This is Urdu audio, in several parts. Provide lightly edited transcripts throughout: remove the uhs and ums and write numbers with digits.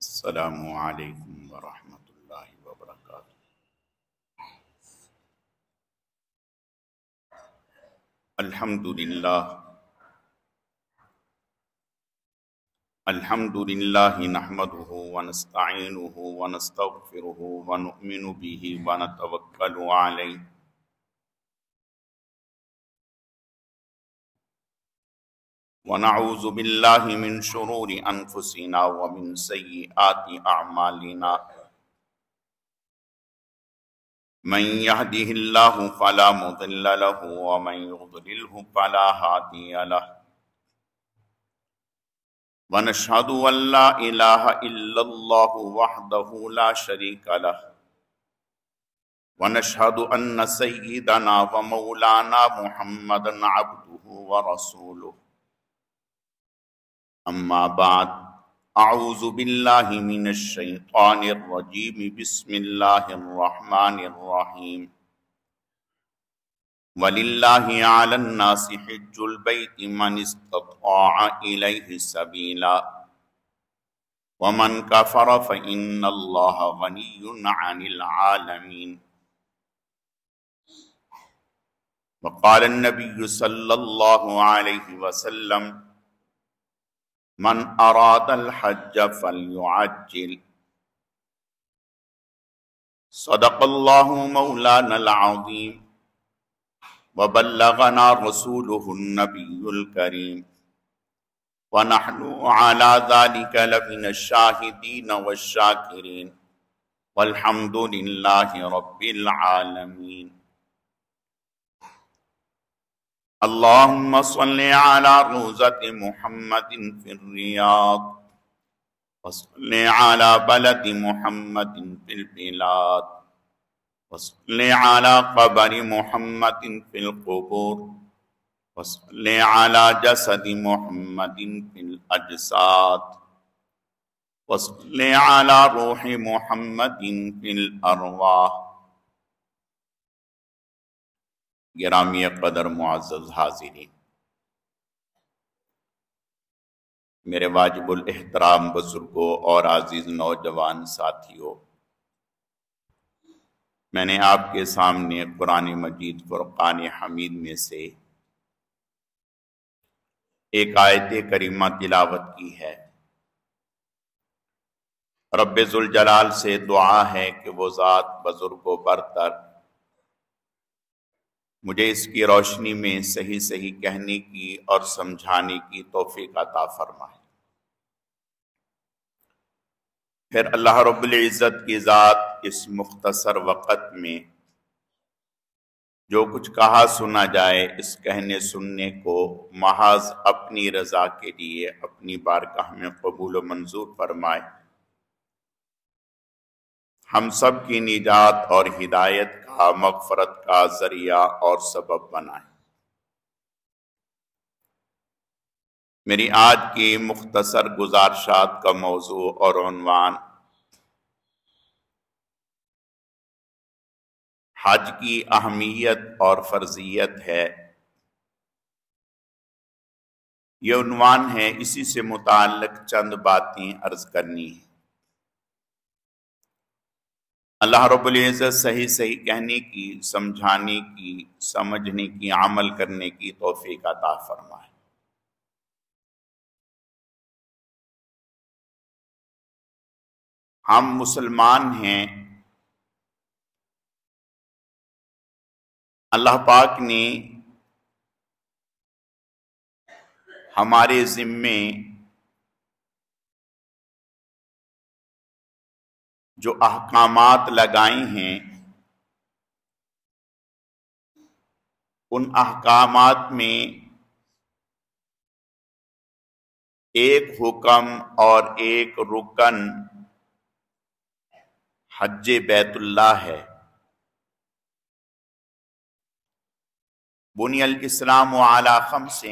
السلام علیکم ورحمۃ اللہ وبرکاتہ۔ الحمد للہ نحمده ونستعینه ونستغفره ونؤمن به ونتوکل علیہ ونعوذ باللہ من شرور انفسنا ومن سیئات اعمالنا من يهده الله فلا مضل له ومن يضلله فلا هادي له ونشهد أن لا إله إلا الله وحده لا شريك له ونشهد أن سيدنا ومولانا محمدا عبده ورسوله أما بعد أعوذ بالله من الشيطان الرجيم بسم الله الرحمن الرحيم وَلِلَّهِ عَلَى النَّاسِ حِجُّ الْبَيْتِ مَنِ اسْتَطَاعَ إِلَيْهِ سَبِيلًا وَمَنْ كَفَرَ فَإِنَّ اللَّهَ غَنِيٌّ عَنِ الْعَالَمِينَ وقال النبي صلى الله عليه وسلم من أراد الحج فليعجل صدق الله مولانا العظيم وبلغنا رسوله النبي الكريم ونحن على ذلك لمن الشاهدين والشاكرين والحمد لله رب العالمين اللهم صل على روضة محمد في الرياض وصل على بلد محمد في البلاد وصل على قبر محمد في القبور وصل على جسد محمد في الأجساد وصل على روح محمد في الأرواح۔ گرامی قدر معزز حاضرین، میرے واجب الاحترام بزرگوں اور عزیز نوجوان ساتھیوں، میں نے آپ کے سامنے قرآن مجید فرقان حمید میں سے ایک آیت کریمہ تلاوت کی ہے۔ رب ذوالجلال سے دعا ہے کہ وہ ذات بزرگ و برتر مجھے اس کی روشنی میں صحیح صحیح کہنے کی اور سمجھانے کی توفیق عطا فرمائے۔ پھر اللہ رب العزت کی ذات اس مختصر وقت میں جو کچھ کہا سنا جائے، اس کہنے سننے کو محض اپنی رضا کے لیے اپنی بارگاہ میں قبول و منظور فرمائے، ہم سب کی نجات اور ہدایت کا، مغفرت کا ذریعہ اور سبب بنائے۔ میری آج کی مختصر گزارشات کا موضوع اور عنوان حج کی اہمیت اور فرضیت ہے۔ یہ عنوان ہے، اسی سے متعلق چند باتیں عرض کرنی ہیں۔ اللہ رب العزت صحیح صحیح کہنے کی، سمجھانے کی، سمجھنے کی، عمل کرنے کی توفیق عطا فرمائے۔ ہم مسلمان ہیں، اللہ پاک نے ہمارے ذمے جو احکامات لگائے ہیں، ان احکامات میں ایک حکم اور ایک رکن حج بیت اللہ ہے۔ بنی الاسلام علی خمس،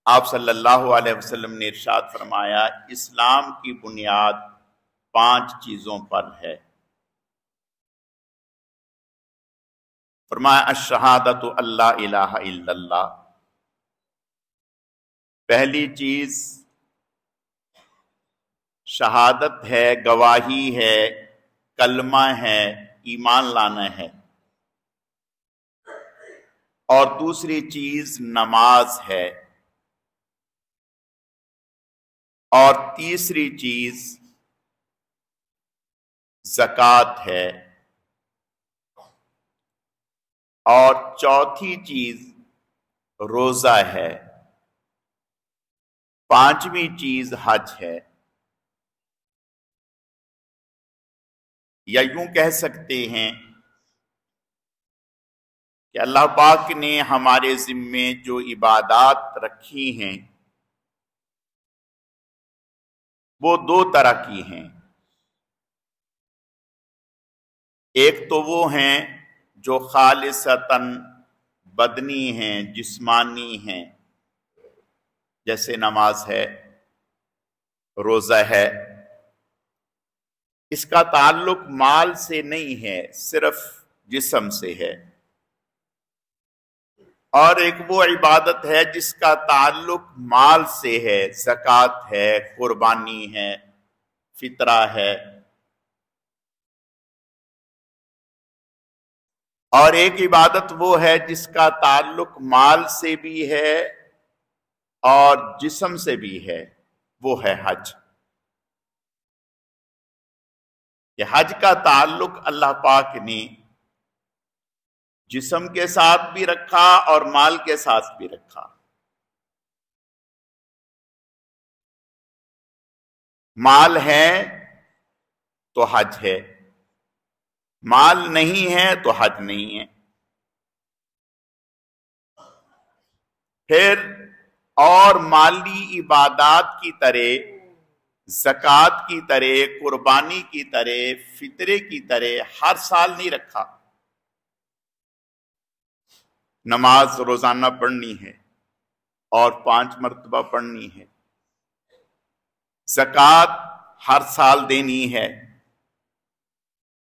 آپ صلی اللہ علیہ وسلم نے ارشاد فرمایا، اسلام کی بنیاد 5 چیزوں پر ہے۔ فرمایا الشہادۃ اللہ الہ الا اللہ، پہلی چیز شہادت ہے، گواہی ہے، کلمہ ہے، ایمان لانا ہے، اور دوسری چیز نماز ہے، اور تیسری چیز زکوٰۃ ہے، اور چوتھی چیز روزہ ہے، پانچویں چیز حج ہے۔ یا یوں کہہ سکتے ہیں کہ اللہ پاک نے ہمارے ذمے جو عبادات رکھی ہیں وہ دو طرح کی ہیں۔ ایک تو وہ ہیں جو خالصتاً بدنی ہیں، جسمانی ہیں، جیسے نماز ہے، روزہ ہے، اس کا تعلق مال سے نہیں ہے، صرف جسم سے ہے۔ اور ایک وہ عبادت ہے جس کا تعلق مال سے ہے، زکوٰۃ ہے، قربانی ہے، فطرہ ہے۔ اور ایک عبادت وہ ہے جس کا تعلق مال سے بھی ہے اور جسم سے بھی ہے، وہ ہے حج۔ کہ حج کا تعلق اللہ پاک نے جسم کے ساتھ بھی رکھا اور مال کے ساتھ بھی رکھا۔ مال ہے تو حج ہے، مال نہیں ہے تو حج نہیں ہے۔ پھر اور مالی عبادات کی طرح، زکوٰۃ کی طرح، قربانی کی طرح، فطرے کی طرح ہر سال نہیں رکھا۔ نماز روزانہ پڑھنی ہے اور 5 مرتبہ پڑھنی ہے، زکوٰۃ ہر سال دینی ہے،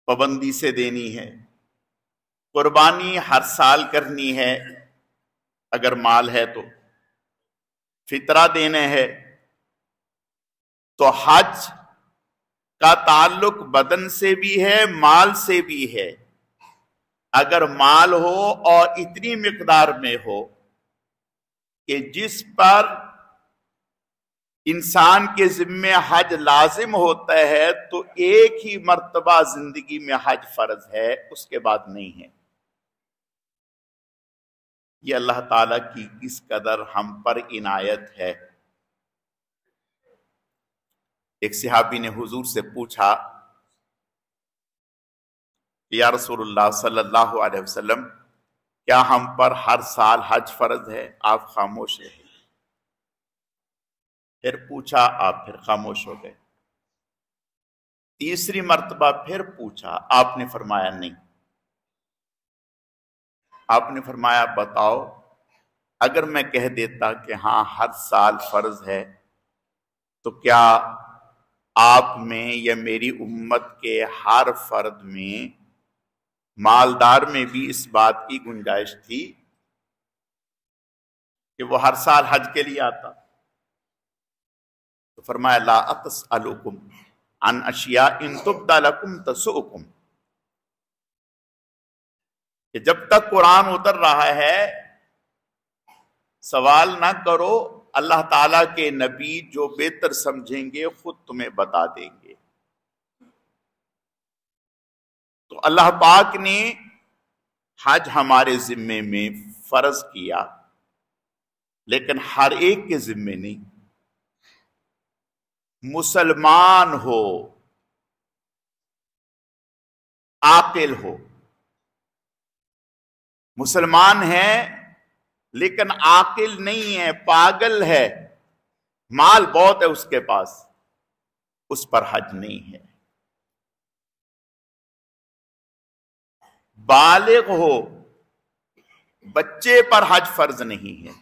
پابندی سے دینی ہے، قربانی ہر سال کرنی ہے اگر مال ہے تو، فطرہ دینا ہے۔ تو حج کا تعلق بدن سے بھی ہے، مال سے بھی ہے۔ اگر مال ہو اور اتنی مقدار میں ہو کہ جس پر انسان کے ذمے حج لازم ہوتا ہے تو ایک ہی مرتبہ زندگی میں حج فرض ہے، اس کے بعد نہیں ہے۔ یہ اللہ تعالیٰ کی کس قدر ہم پر عنایت ہے۔ ایک صحابی نے حضور سے پوچھا، یا رسول اللہ صلی اللہ علیہ وسلم، کیا ہم پر ہر سال حج فرض ہے؟ آپ خاموش رہے۔ پھر پوچھا، آپ پھر خاموش ہو گئے۔ تیسری مرتبہ پھر پوچھا، آپ نے فرمایا نہیں۔ آپ نے فرمایا بتاؤ، اگر میں کہہ دیتا کہ ہاں ہر سال فرض ہے تو کیا آپ میں یا میری امت کے ہر فرد میں، مالدار میں بھی اس بات کی گنجائش تھی کہ وہ ہر سال حج کے لیے آتا؟ تو فرمایا لا اسألکم عن اشیاء ان تبد لکم تسؤکم، کہ جب تک قرآن اتر رہا ہے سوال نہ کرو، اللہ تعالیٰ کے نبی جو بہتر سمجھیں گے خود تمہیں بتا دیں گے۔ تو اللہ پاک نے حج ہمارے ذمے میں فرض کیا، لیکن ہر ایک کے ذمے نہیں۔ مسلمان ہو، عاقل ہو، مسلمان ہے لیکن عاقل نہیں ہے، پاگل ہے، مال بہت ہے اس کے پاس، اس پر حج نہیں ہے۔ بالغ ہو، بچے پر حج فرض نہیں ہے۔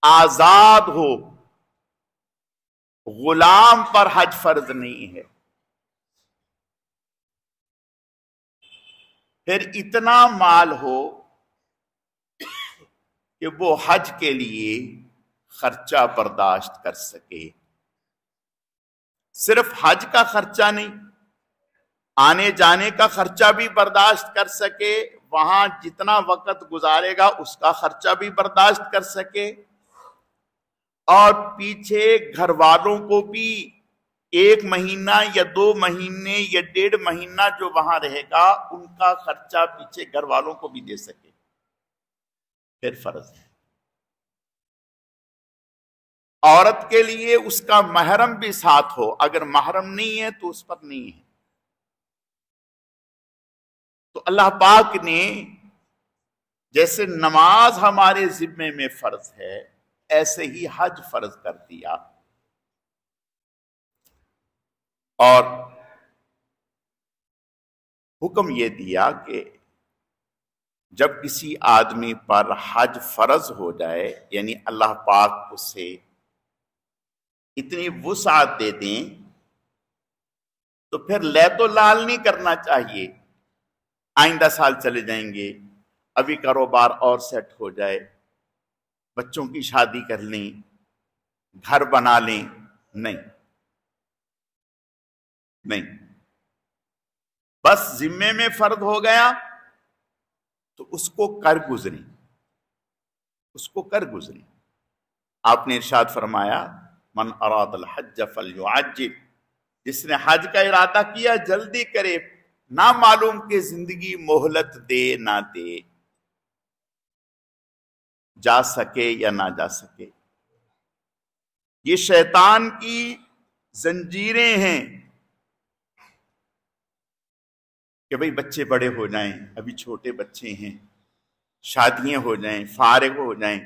آزاد ہو، غلام پر حج فرض نہیں ہے۔ پھر اتنا مال ہو کہ وہ حج کے لیے خرچہ برداشت کر سکے، صرف حج کا خرچہ نہیں، آنے جانے کا خرچہ بھی برداشت کر سکے، وہاں جتنا وقت گزارے گا اس کا خرچہ بھی برداشت کر سکے، اور پیچھے گھر والوں کو بھی 1 مہینہ یا 2 مہینے یا 1.5 مہینہ جو وہاں رہے گا ان کا خرچہ پیچھے گھر والوں کو بھی دے سکے، پھر فرض ہے۔ عورت کے لیے اس کا محرم بھی ساتھ ہو، اگر محرم نہیں ہے تو اس پر نہیں ہے۔ تو اللہ پاک نے جیسے نماز ہمارے ذمے میں فرض ہے، ایسے ہی حج فرض کر دیا، اور حکم یہ دیا کہ جب کسی آدمی پر حج فرض ہو جائے، یعنی اللہ پاک اسے اتنی وسعت دے دیں، تو پھر لے تو لال نہیں کرنا چاہیے، آئندہ سال چلے جائیں گے، ابھی کاروبار اور سیٹ ہو جائے، بچوں کی شادی کر لیں، گھر بنا لیں، نہیں، بس ذمے میں فرض ہو گیا تو اس کو کر گزریں۔ آپ نے ارشاد فرمایا من اراد الحج فلیعجل، جس نے حج کا ارادہ کیا جلدی کرے، نہ معلوم کہ زندگی مہلت دے نہ دے، جا سکے یا نہ جا سکے۔ یہ شیطان کی زنجیریں ہیں کہ بھئی بچے بڑے ہو جائیں، ابھی چھوٹے بچے ہیں، شادیاں ہو جائیں، فارغ ہو جائیں،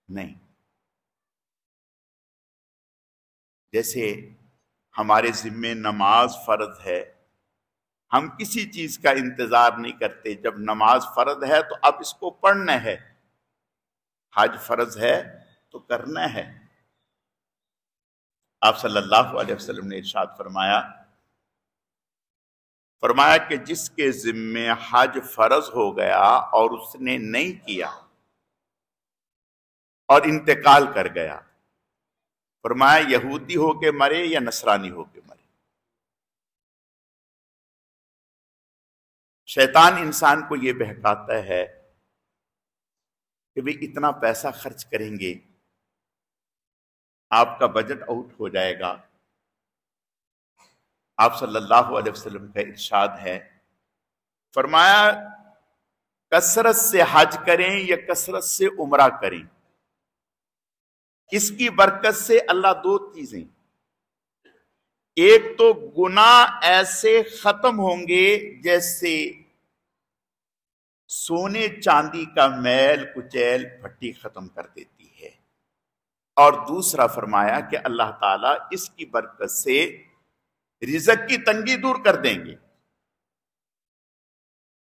نہیں۔ جیسے ہمارے ذمے نماز فرض ہے، ہم کسی چیز کا انتظار نہیں کرتے، جب نماز فرض ہے تو اب اس کو پڑھنا ہے، حج فرض ہے تو کرنا ہے۔ آپ صلی اللہ علیہ وسلم نے ارشاد فرمایا کہ جس کے ذمے حج فرض ہو گیا اور اس نے نہیں کیا اور انتقال کر گیا، فرمایا یہودی ہو کے مرے یا نصرانی ہو کے مرے۔ شیطان انسان کو یہ بہکاتا ہے کہ بھی اتنا پیسہ خرچ کریں گے، آپ کا بجٹ آؤٹ ہو جائے گا۔ آپ صلی اللہ علیہ وسلم کا ارشاد ہے، فرمایا کثرت سے حج کریں یا کثرت سے عمرہ کریں، اس کی برکت سے اللہ 2 چیزیں، ایک تو گناہ ایسے ختم ہوں گے جیسے سونے چاندی کا میل کچیل پھٹی ختم کر دیتی ہے، اور دوسرا فرمایا کہ اللہ تعالیٰ اس کی برکت سے رزق کی تنگی دور کر دیں گے۔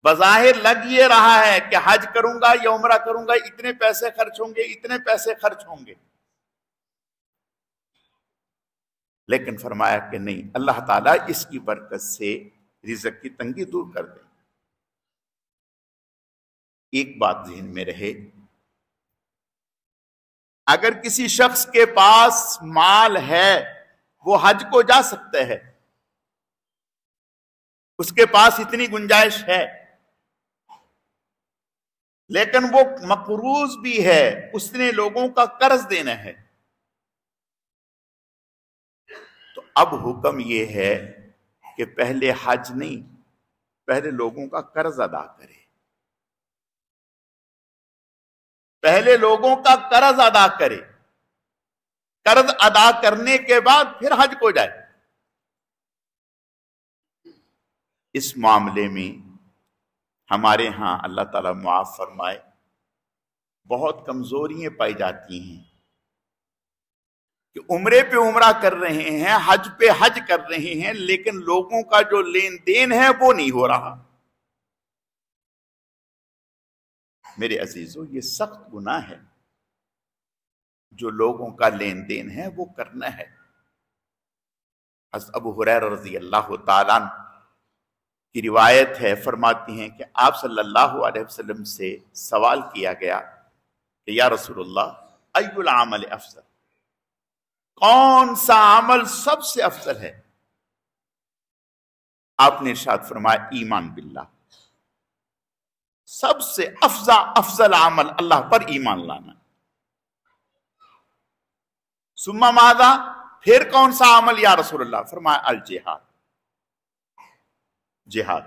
بظاہر لگ یہ رہا ہے کہ حج کروں گا یا عمرہ کروں گا اتنے پیسے خرچ ہوں گے، اتنے پیسے خرچ ہوں گے، لیکن فرمایا کہ نہیں، اللہ تعالیٰ اس کی برکت سے رزق کی تنگی دور کر دیں۔ ایک بات ذہن میں رہے، اگر کسی شخص کے پاس مال ہے وہ حج کو جا سکتا ہے، اس کے پاس اتنی گنجائش ہے، لیکن وہ مقروض بھی ہے، اس نے لوگوں کا قرض دینا ہے، تو اب حکم یہ ہے کہ پہلے حج نہیں، پہلے لوگوں کا قرض ادا کرے، پہلے لوگوں کا قرض ادا کرے، قرض ادا کرنے کے بعد پھر حج کو جائے۔ اس معاملے میں ہمارے ہاں اللہ تعالیٰ معاف فرمائے بہت کمزوریاں پائی جاتی ہیں کہ عمرے پہ عمرہ کر رہے ہیں، حج پہ حج کر رہے ہیں، لیکن لوگوں کا جو لین دین ہے وہ نہیں ہو رہا۔ میرے عزیزو، یہ سخت گناہ ہے، جو لوگوں کا لین دین ہے وہ کرنا ہے۔ حضرت ابو ہریرہ رضی اللہ تعالیٰ عنہ کی روایت ہے، فرماتی ہیں کہ آپ صلی اللہ علیہ وسلم سے سوال کیا گیا کہ یا رسول اللہ ای العمل افضل، کون سا عمل سب سے افضل ہے؟ آپ نے ارشاد فرمایا ایمان باللہ، سب سے افضل عمل اللہ پر ایمان لانا۔ ثم ماذا، پھر کون سا عمل یا رسول اللہ؟ فرمایا الجہاد، جہاد۔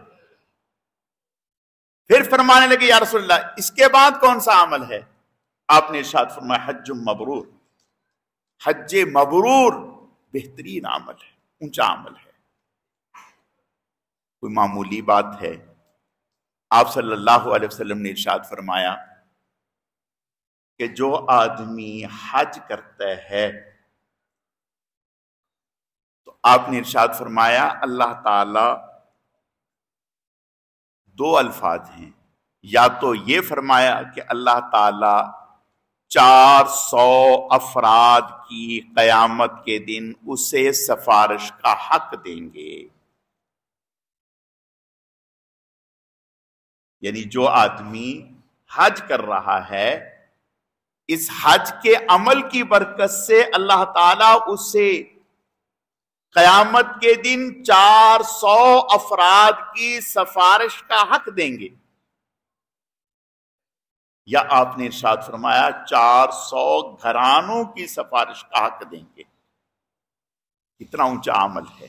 پھر فرمانے لگے یا رسول اللہ اس کے بعد کون سا عمل ہے؟ آپ نے ارشاد فرمایا حج مبرور، حج مبرور بہترین عمل ہے، اونچا عمل ہے، کوئی معمولی بات ہے؟ آپ صلی اللہ علیہ وسلم نے ارشاد فرمایا کہ جو آدمی حج کرتا ہے تو آپ نے ارشاد فرمایا اللہ تعالی دو الفاظ ہیں، یا تو یہ فرمایا کہ اللہ تعالی 400 افراد کی قیامت کے دن اسے سفارش کا حق دیں گے، یعنی جو آدمی حج کر رہا ہے اس حج کے عمل کی برکت سے اللہ تعالیٰ اسے قیامت کے دن 400 افراد کی سفارش کا حق دیں گے، یا آپ نے ارشاد فرمایا 400 گھرانوں کی سفارش کا حق دیں گے۔ کتنا اونچا عمل ہے۔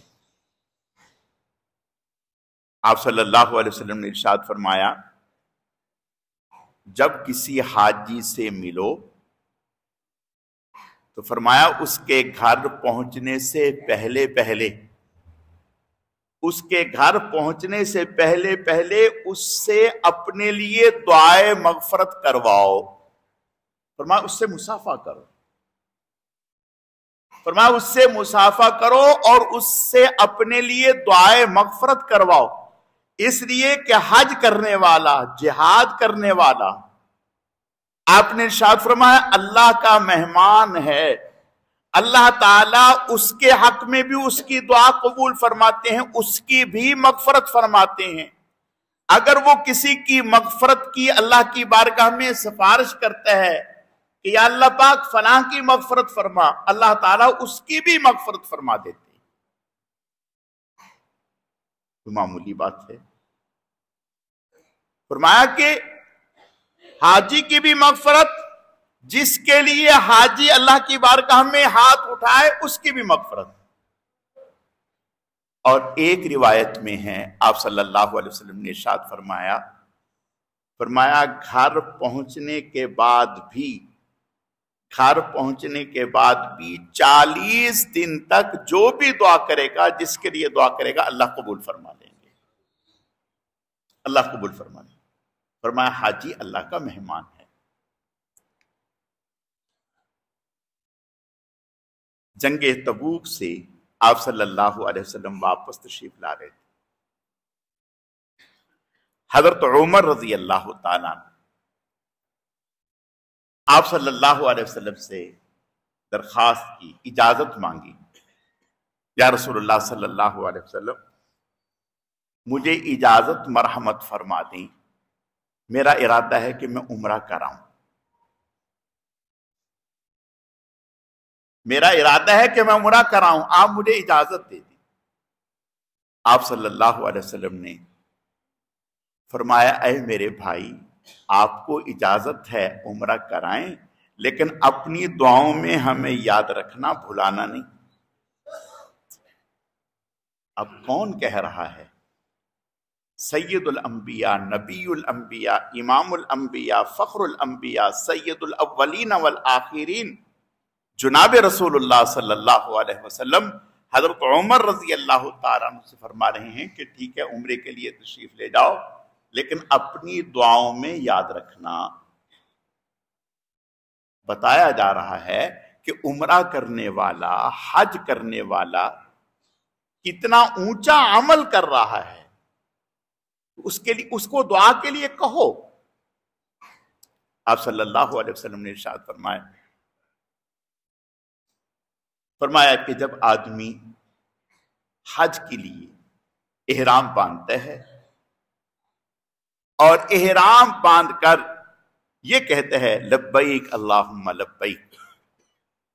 آپ صلی اللہ علیہ وسلم نے ارشاد فرمایا جب کسی حاجی سے ملو تو فرمایا اس کے گھر پہنچنے سے پہلے پہلے اس سے اپنے لیے دعائے مغفرت کرواؤ، فرمایا اس سے مصافحہ کرو، فرمایا اس سے مصافحہ کرو اور اس سے اپنے لیے دعائے مغفرت کرواؤ، اس لیے کہ حج کرنے والا، جہاد کرنے والا، آپ نے ارشاد فرمایا اللہ کا مہمان ہے، اللہ تعالیٰ اس کے حق میں بھی اس کی دعا قبول فرماتے ہیں، اس کی بھی مغفرت فرماتے ہیں۔ اگر وہ کسی کی مغفرت کی اللہ کی بارگاہ میں سفارش کرتا ہے کہ یا اللہ پاک فلاں کی مغفرت فرما، اللہ تعالیٰ اس کی بھی مغفرت فرما دیتے ہیں۔ تو معمولی بات ہے۔ فرمایا کہ حاجی کی بھی مغفرت، جس کے لیے حاجی اللہ کی بارگاہ میں ہاتھ اٹھائے اس کی بھی مغفرت۔ اور ایک روایت میں ہے آپ صلی اللہ علیہ وسلم نے ارشاد فرمایا گھر پہنچنے کے بعد بھی 40 دن تک جو بھی دعا کرے گا، جس کے لیے دعا کرے گا اللہ قبول فرما لیں گے، اللہ قبول فرما لیں گے۔ فرمایا حاجی اللہ کا مہمان ہے۔ جنگ تبوک سے آپ صلی اللہ علیہ وسلم واپس تشریف لا رہے تھے۔ حضرت عمر رضی اللہ تعالیٰ آپ صلی اللہ علیہ وسلم سے درخواست کی، اجازت مانگی، یا رسول اللہ صلی اللہ علیہ وسلم مجھے اجازت مرحمت فرما دیں، میرا ارادہ ہے کہ میں عمرہ کراؤں، آپ مجھے اجازت دے دیں۔ آپ صلی اللہ علیہ وسلم نے فرمایا اے میرے بھائی، آپ کو اجازت ہے عمرہ کرائیں، لیکن اپنی دعاؤں میں ہمیں یاد رکھنا، بھلانا نہیں۔ اب کون کہہ رہا ہے؟ سید الانبیاء، نبی الانبیاء، امام الانبیاء، فخر الانبیاء، سید الاولین والآخرین، جناب رسول اللہ صلی اللہ علیہ وسلم حضرت عمر رضی اللہ تعالیٰ عنہ سے فرما رہے ہیں کہ ٹھیک ہے عمرے کے لیے تشریف لے جاؤ، لیکن اپنی دعاؤں میں یاد رکھنا۔ بتایا جا رہا ہے کہ عمرہ کرنے والا، حج کرنے والا کتنا اونچا عمل کر رہا ہے، اس کو دعا کے لیے کہو۔ آپ صلی اللہ علیہ وسلم نے ارشاد فرمایا کہ جب آدمی حج کے لیے احرام باندھتا ہے اور احرام باندھ کر یہ کہتے ہیں لبیک اللہم لبیک،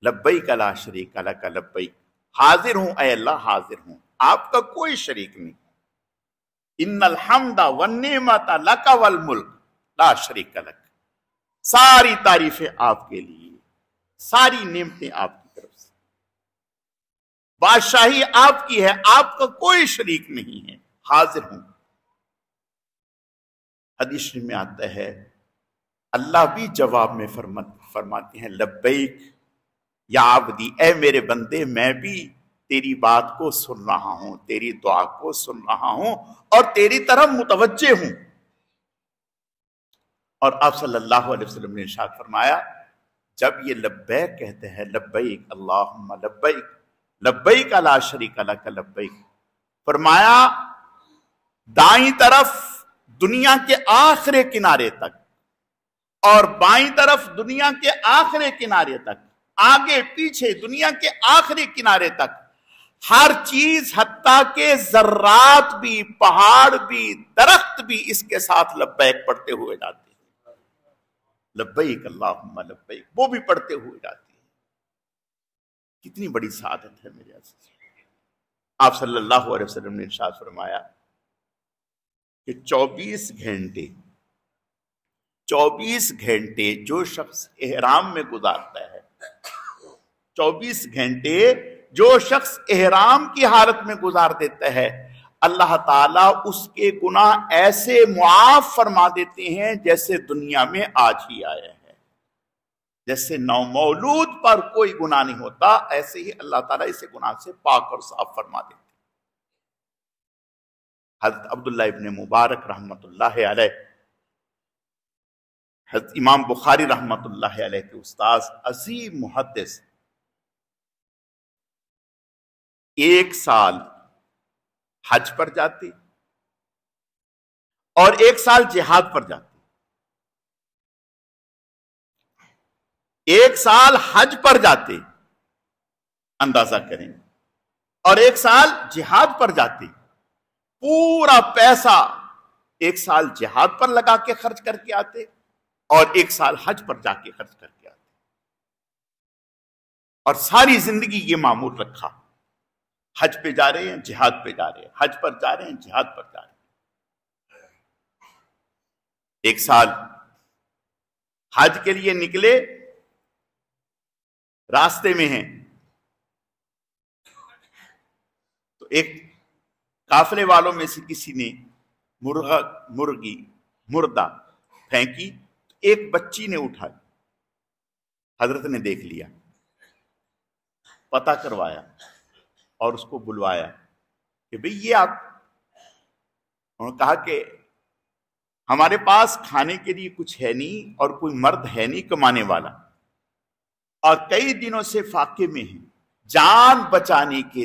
لبیک لا شریک لک لبیک، حاضر ہوں اے اللہ، حاضر ہوں، آپ کا کوئی شریک نہیں۔ ان الحمد والنعمت لک والملک لا شریک لک، ساری تعریفیں آپ کے لیے، ساری نعمتیں آپ کی طرف سے، بادشاہی آپ کی ہے، آپ کا کوئی شریک نہیں ہے، حاضر ہوں۔ حدیث شریف میں آتا ہے اللہ بھی جواب میں فرماتے ہیں لبیک یا عبدی، اے میرے بندے میں بھی تیری بات کو سن رہا ہوں، تیری دعا کو سن رہا ہوں اور تیری طرف متوجہ ہوں۔ اور آپ صلی اللہ علیہ وسلم نے ارشاد فرمایا جب یہ لبیک کہتے ہیں، لبیک اللہم لبیک لبیک لا شریک لک لبیک، فرمایا دائیں طرف دنیا کے آخری کنارے تک اور بائیں طرف دنیا کے آخری کنارے تک، آگے پیچھے دنیا کے آخری کنارے تک، ہر چیز حتیٰ کہ ذرات بھی، پہاڑ بھی، درخت بھی اس کے ساتھ لبیک پڑھتے ہوئے جاتے ہیں، لبیک اللہم لبیک، وہ بھی پڑھتے ہوئے جاتے ہیں۔ کتنی بڑی سعادت ہے میرے عزیز۔ آپ صلی اللہ علیہ وسلم نے ارشاد فرمایا کہ 24 گھنٹے جو شخص احرام میں گزارتا ہے، 24 گھنٹے جو شخص احرام کی حالت میں گزار دیتا ہے، اللہ تعالیٰ اس کے گناہ ایسے معاف فرما دیتے ہیں جیسے دنیا میں آج ہی آیا ہے۔ جیسے نومولود پر کوئی گناہ نہیں ہوتا، ایسے ہی اللہ تعالیٰ اسے گناہ سے پاک اور صاف فرما دیتے ہیں۔ حضرت عبداللہ ابن مبارک رحمت اللہ علیہ، حضرت امام بخاری رحمت اللہ علیہ کے استاذ، عظیم محدث، ایک سال حج پر جاتے اور ایک سال جہاد پر جاتے، ایک سال حج پر جاتے، اندازہ کریں، اور ایک سال جہاد پر جاتے، پورا پیسہ ایک سال جہاد پر لگا کے خرچ کر کے آتے اور ایک سال حج پر جا کے خرچ کر کے آتے، اور ساری زندگی یہ معمول رکھا، حج پہ جا رہے ہیں، جہاد پہ جا رہے ہیں، حج پر جا رہے ہیں، جہاد پر جا رہے ہیں۔ ایک سال حج کے لیے نکلے، راستے میں ہیں تو ایک قافلے والوں میں سے کسی نے مردہ پھینکی، ایک بچی نے اٹھائی، حضرت نے دیکھ لیا، پتہ کروایا اور اس کو بلوایا کہ بھئی یہ آپ، انہوں نے کہا کہ ہمارے پاس کھانے کے لیے کچھ ہے نہیں اور کوئی مرد ہے نہیں کمانے والا، اور کئی دنوں سے فاقے میں ہیں، جان بچانے کے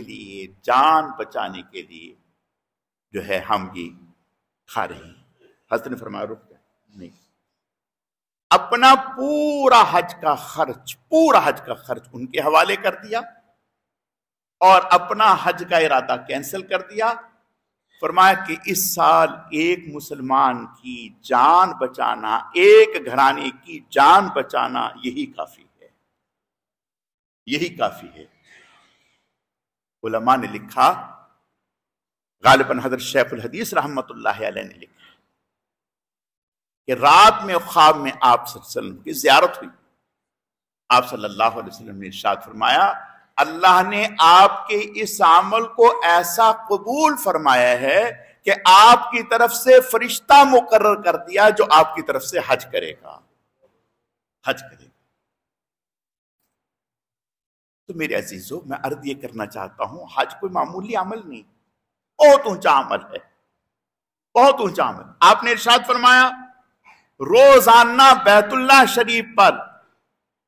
لیے جو ہے ہم یہ کھا رہے ہیں۔ حضرت نے فرمایا رک جائے، نہیں، اپنا پورا حج کا خرچ ان کے حوالے کر دیا اور اپنا حج کا ارادہ کینسل کر دیا۔ فرمایا کہ اس سال ایک مسلمان کی جان بچانا، ایک گھرانے کی جان بچانا، یہی کافی ہے۔ علماء نے لکھا، غالباً حضرت شیخ الحدیث رحمت اللہ علیہ نے لکھا کہ رات میں خواب میں آپ صلی اللہ علیہ وسلم کی زیارت ہوئی، آپ صلی اللہ علیہ وسلم نے ارشاد فرمایا اللہ نے آپ کے اس عمل کو ایسا قبول فرمایا ہے کہ آپ کی طرف سے فرشتہ مقرر کر دیا جو آپ کی طرف سے حج کرے گا۔ تو میرے عزیزو، میں عرض یہ کرنا چاہتا ہوں، حج کوئی معمولی عمل نہیں، بہت اونچا عمل ہے، بہت اونچا عمل۔ آپ نے ارشاد فرمایا روزانہ بیت اللہ شریف پر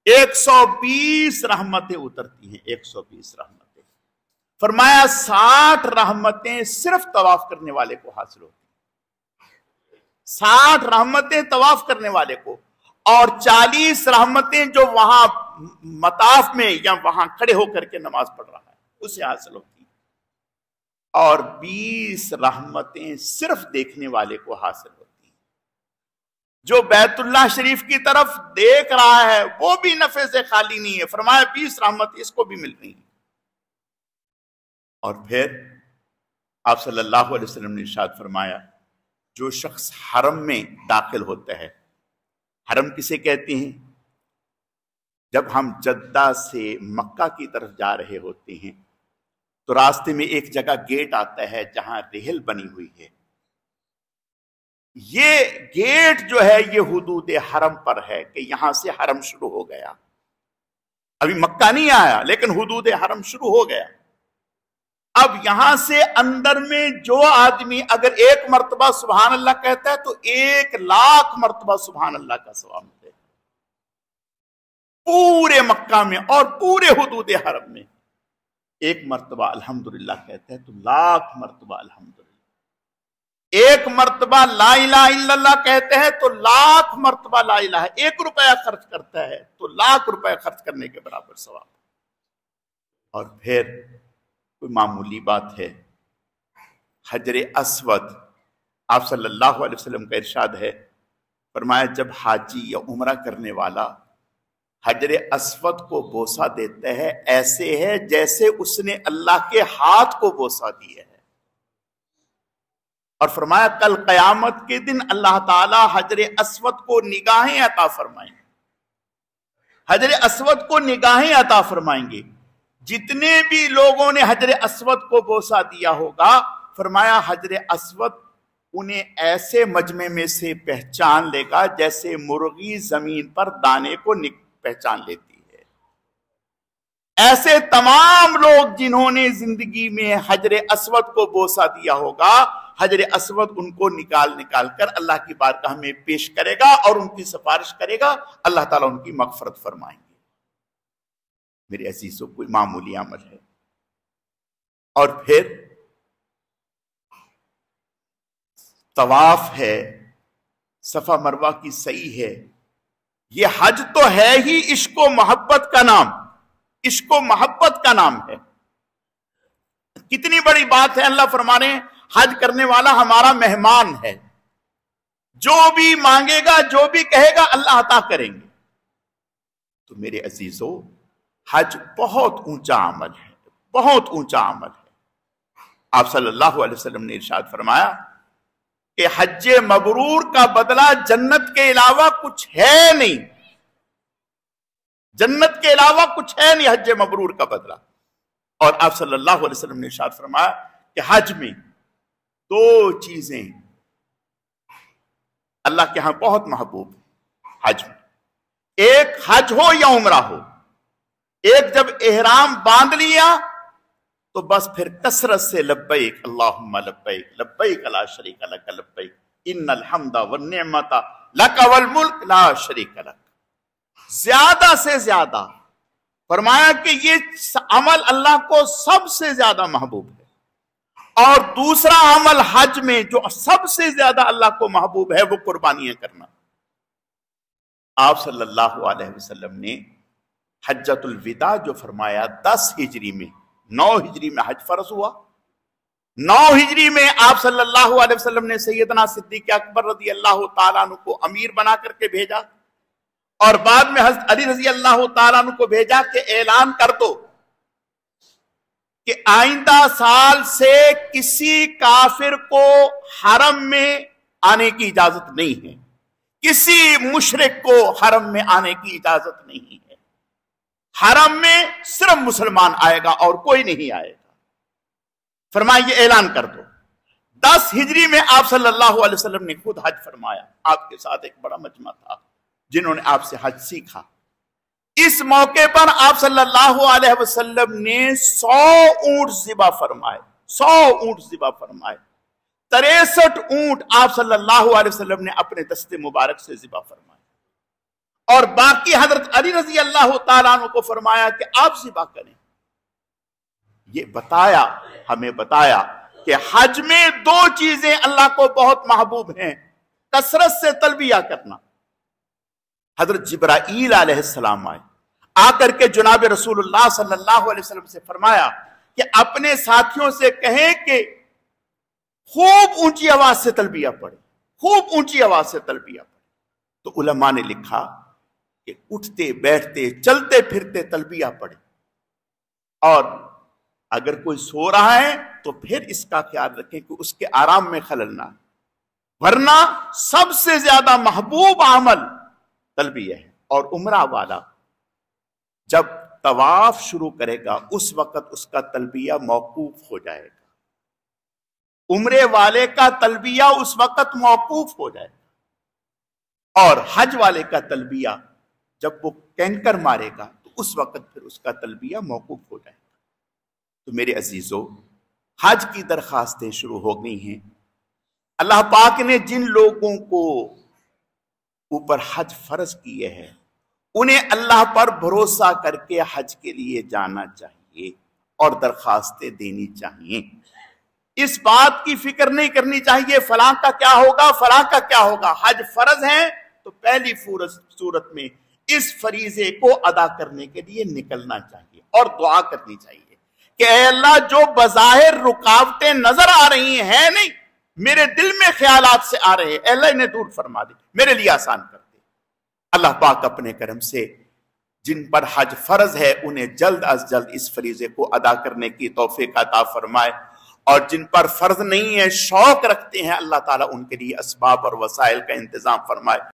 120 رحمتیں اترتی ہیں، 120 رحمتیں۔ فرمایا 60 رحمتیں صرف طواف کرنے والے کو حاصل ہوتی ہیں، 60 رحمتیں طواف کرنے والے کو، اور 40 رحمتیں جو وہاں مطاف میں یا وہاں کھڑے ہو کر کے نماز پڑھ رہا ہے اسے حاصل ہوتی ہیں، اور 20 رحمتیں صرف دیکھنے والے کو حاصل ہوتی ہیں۔ جو بیت اللہ شریف کی طرف دیکھ رہا ہے وہ بھی نفع سے خالی نہیں ہے. فرمایا 20 رحمت اس کو بھی مل رہی ہیں. اور پھر آپ صلی اللہ علیہ وسلم نے ارشاد فرمایا جو شخص حرم میں داخل ہوتا ہے، حرم کسے کہتے ہیں؟ جب ہم جدہ سے مکہ کی طرف جا رہے ہوتے ہیں تو راستے میں ایک جگہ گیٹ آتا ہے جہاں ریل بنی ہوئی ہے. یہ گیٹ جو ہے یہ حدود حرم پر ہے کہ یہاں سے حرم شروع ہو گیا. ابھی مکہ نہیں آیا لیکن حدود حرم شروع ہو گیا. اب یہاں سے اندر میں جو آدمی اگر 1 مرتبہ سبحان اللہ کہتا ہے تو 1,00,000 مرتبہ سبحان اللہ کا ثواب ملے گا. پورے مکہ میں اور پورے حدود حرم میں 1 مرتبہ الحمدللہ کہتا ہے تو 1,00,000 مرتبہ الحمدللہ. 1 مرتبہ لا الہ الا اللہ کہتے ہیں تو 1,00,000 مرتبہ لا الہ. 1 روپیہ خرچ کرتا ہے تو 1,00,000 روپے خرچ کرنے کے برابر ثواب. اور پھر کوئی معمولی بات ہے، حجر اسود آپ صلی اللہ علیہ وسلم کا ارشاد ہے، فرمایا جب حاجی یا عمرہ کرنے والا حجر اسود کو بوسہ دیتا ہے ایسے ہے جیسے اس نے اللہ کے ہاتھ کو بوسہ دیا ہے. اور فرمایا کل قیامت کے دن اللہ تعالی حجر اسود کو نگاہیں عطا فرمائیں گے. حجر اسود کو نگاہیں عطا فرمائیں گے. جتنے بھی لوگوں نے حجر اسود کو بوسہ دیا ہوگا فرمایا حجر اسود انہیں ایسے مجمع میں سے پہچان لے گا جیسے مرغی زمین پر دانے کو پہچان لیتی ہے. ایسے تمام لوگ جنہوں نے زندگی میں حجر اسود کو بوسہ دیا ہوگا حجر اسود ان کو نکال کر اللہ کی بارگاہ میں پیش کرے گا اور ان کی سفارش کرے گا. اللہ تعالیٰ ان کی مغفرت فرمائیں گے. میرے عزیزوں کوئی معمولی عمل ہے. اور پھر طواف ہے، صفا مروہ کی سعی ہے. یہ حج تو ہے ہی عشق و محبت کا نام، عشق و محبت کا نام ہے. کتنی بڑی بات ہے. اللہ فرما رہے ہیں حج کرنے والا ہمارا مہمان ہے، جو بھی مانگے گا جو بھی کہے گا اللہ عطا کریں گے. تو میرے عزیزوں حج بہت اونچا عمل ہے، بہت اونچا عمل ہے. آپ صلی اللہ علیہ وسلم نے ارشاد فرمایا کہ حج مبرور کا بدلہ جنت کے علاوہ کچھ ہے نہیں. جنت کے علاوہ کچھ ہے نہیں حج مبرور کا بدلہ. اور آپ صلی اللہ علیہ وسلم نے ارشاد فرمایا کہ حج میں 2 چیزیں اللہ کے ہاں بہت محبوب ہیں. حج میں ایک حج ہو یا عمرہ ہو، ایک جب احرام باندھ لیا تو بس پھر کثرت سے لبیک اللہم لبیک لبیک لا شریک لک لبیک ان الحمد والنعمت لک والملک لا شریک لک. زیادہ سے زیادہ فرمایا کہ یہ عمل اللہ کو سب سے زیادہ محبوب ہے. اور دوسرا عمل حج میں جو سب سے زیادہ اللہ کو محبوب ہے وہ قربانیاں کرنا. آپ صلی اللہ علیہ وسلم نے حجۃ الوداع جو فرمایا 10 ہجری میں، 9 ہجری میں حج فرض ہوا. 9 ہجری میں آپ صلی اللہ علیہ وسلم نے سیدنا صدیق اکبر رضی اللہ تعالیٰ عنہ کو امیر بنا کر کے بھیجا اور بعد میں حضرت علی رضی اللہ تعالیٰ عنہ کو بھیجا کہ اعلان کر دو کہ آئندہ سال سے کسی کافر کو حرم میں آنے کی اجازت نہیں ہے، کسی مشرک کو حرم میں آنے کی اجازت نہیں ہے. حرم میں صرف مسلمان آئے گا اور کوئی نہیں آئے گا. فرمایا یہ اعلان کر دو. 10 ہجری میں آپ صلی اللہ علیہ وسلم نے خود حج فرمایا. آپ کے ساتھ ایک بڑا مجمع تھا جنہوں نے آپ سے حج سیکھا. اس موقع پر آپ صلی اللہ علیہ وسلم نے 100 اونٹ ذبح فرمائے. 100 اونٹ ذبح فرمائے. 63 اونٹ آپ صلی اللہ علیہ وسلم نے اپنے دست مبارک سے ذبح فرمائے. اور باقی حضرت علی رضی اللہ تعالیٰ عنہ کو فرمایا کہ آپ ذبح کریں. یہ بتایا، ہمیں بتایا کہ حج میں 2 چیزیں اللہ کو بہت محبوب ہیں. کثرت سے تلبیہ کرنا. حضرت جبرائیل علیہ السلام آئے، آ کر کے جناب رسول اللہ صلی اللہ علیہ وسلم سے فرمایا کہ اپنے ساتھیوں سے کہیں کہ خوب اونچی آواز سے تلبیہ پڑھے، خوب اونچی آواز سے تلبیہ پڑھے. تو علماء نے لکھا کہ اٹھتے بیٹھتے چلتے پھرتے تلبیہ پڑھے، اور اگر کوئی سو رہا ہے تو پھر اس کا خیال رکھیں کہ اس کے آرام میں خلل نہ، ورنہ سب سے زیادہ محبوب عمل تلبیہ ہے۔ اور عمرہ والا جب طواف شروع کرے گا اس وقت اس کا تلبیہ موقوف ہو جائے گا، عمرے والے کا تلبیہ اس وقت موقوف ہو جائے گا، اور حج والے کا تلبیہ جب وہ کینکر مارے گا تو اس وقت پھر اس کا تلبیہ موقوف ہو جائے گا۔ تو میرے عزیزو، حج کی درخواستیں شروع ہو گئی ہیں۔ اللہ پاک نے جن لوگوں کو اوپر حج فرض کیے ہیں انہیں اللہ پر بھروسہ کر کے حج کے لیے جانا چاہیے اور درخواستیں دینی چاہیے۔ اس بات کی فکر نہیں کرنی چاہیے فلاں کا کیا ہوگا، فلاں کا کیا ہوگا۔ حج فرض ہے تو پہلی صورت میں اس فریضے کو ادا کرنے کے لیے نکلنا چاہیے اور دعا کرنی چاہیے کہ اے اللہ، جو بظاہر رکاوٹیں نظر آ رہی ہیں نہیں، میرے دل میں خیالات سے آ رہے ہیں، اے اللہ انہیں دور فرما دے، میرے لیے آسان کر دے۔ اللہ پاک اپنے کرم سے جن پر حج فرض ہے انہیں جلد از جلد اس فریضے کو ادا کرنے کی توفیق عطا فرمائے، اور جن پر فرض نہیں ہے، شوق رکھتے ہیں، اللہ تعالیٰ ان کے لیے اسباب اور وسائل کا انتظام فرمائے۔